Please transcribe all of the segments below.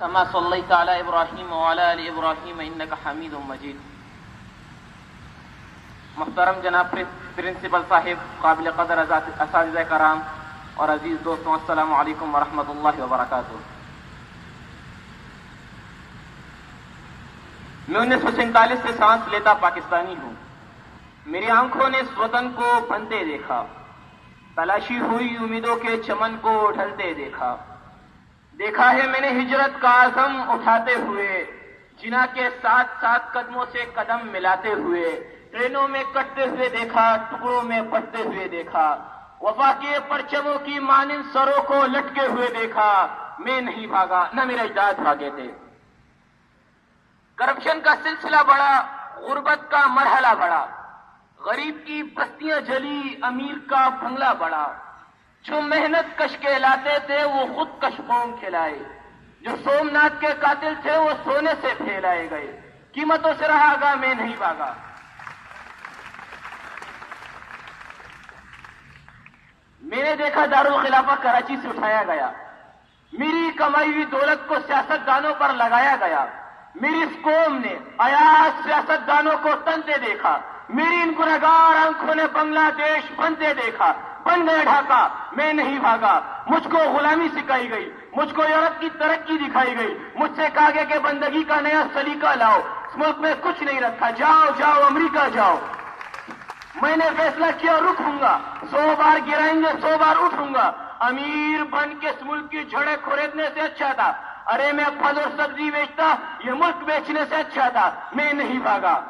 كما صليت على إبراهيم وعلى آل إبراهيم إنك حميد مجيد. محترم جناب پرنسپل صاحب، قابل قدر اساتذہ کرام اور عزیز دوستوں، السلام علیکم ورحمۃ اللہ وبرکاتہ. میں 1947 سے سانس لیتا پاکستانی ہوں. میری آنکھوں نے اس وطن کو بنتے دیکھا، تلاشی ہوئی امیدوں کے چمن کو ڈھلتے دیکھا. دیکھا ہے میں نے ہجرت کا عزم اٹھاتے ہوئے، جنا کے ساتھ ساتھ قدموں سے قدم ملاتے ہوئے. ٹرینوں میں کٹتے ہوئے دیکھا، ٹکڑوں میں بٹتے ہوئے دیکھا. وفا کے پرچموں کی مانند سروں کو لٹکے ہوئے دیکھا. میں نہیں بھاگا، نہ میرے اجداد بھاگے تھے. کرپشن کا سلسلہ بڑھا، غربت کا مرحلہ بڑھا. غریب کی بستیاں جلی، امیر کا بنگلہ بڑھا. جو محنت کش کہلاتے تھے وہ خود کش قوم کھلائے. جو سومناتھ کے قاتل تھے وہ سونے سے پھیلائے گئے. قیمتوں سے رہا گا، میں نہیں بھاگا. میں نے دیکھا دارالخلافہ کراچی سے اٹھایا گیا. میری کمائی ہوئی دولت کو سیاست دانوں پر لگایا گیا. میری اس قوم نے ایاز سیاست دانوں کو تنتے دیکھا. میری ان گنہگار آنکھوں نے بنگلہ دیش بنتے دیکھا. بن گئے ڈھاکہ، میں نہیں بھاگا. مجھ کو غلامی سکھائی گئی، مجھ کو یورپ کی ترقی دکھائی گئی. مجھ سے کہا گیا کہ بندگی کا نیا سلیقہ لاؤ. اس ملک میں کچھ نہیں رکھا، جاؤ جاؤ امریکہ جاؤ. میں نے فیصلہ کیا رکوں گا. 100 بار گرائیں گے 100 بار اٹھوں گا. امیر بن کے اس ملک کی جڑیں کھریدنے سے اچھا تھا. ارے میں پھل اور سبزی بیچتا، یہ ملک بیچنے سے اچھا تھا. میں نہیں بھاگا.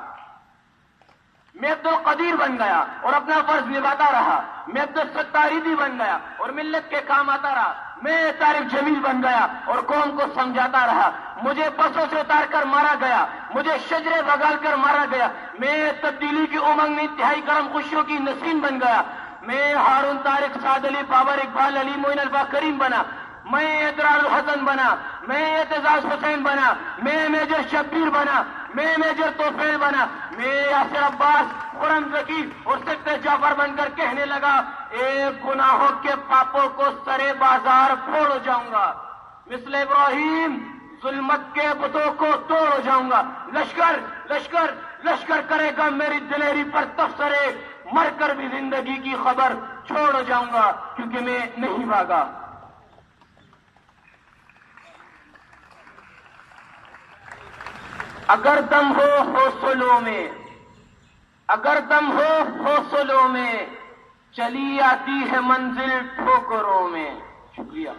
میں عبد القدیر بن گیا اور اپنا فرض نبھاتا رہا. میں عبد الستاریدی بن گیا اور ملت کے کام آتا رہا. میں طارق جمیل بن گیا اور قوم کو سمجھاتا رہا. مجھے بسوں سے اتار کر مارا گیا، مجھے شجرے بگال کر مارا گیا. میں تبدیلی کی امنگ میں انتہائی گرم خوشیوں کی نسیم بن گیا. میں ہارون طارق، سعد علی، بابر اقبال، علی معین الفا کریم بنا. میں ادرار الحسن بنا. میں اعتزاز حسین بنا. میں میجر شبیر بنا. میں میجر توفیل بنا. میں یاسر عباس، خرم زکی اور سکتے جعفر بن کر کہنے لگا، ایک گناہوں کے پاپوں کو سرے بازار پھوڑ ہو جاؤں گا. مثل ابراہیم ظلمت کے بتوں کو توڑ ہو جاؤں گا. لشکر لشکر لشکر کرے گا میری دلیری پر تبصرے. مر کر بھی زندگی کی خبر چھوڑ ہو جاؤں گا، کیونکہ میں نہیں بھاگا. اگر دم ہو حوصلوں میں، اگر دم ہو حوصلوں میں، چلی آتی ہے منزل ٹھوکروں میں. شکریہ.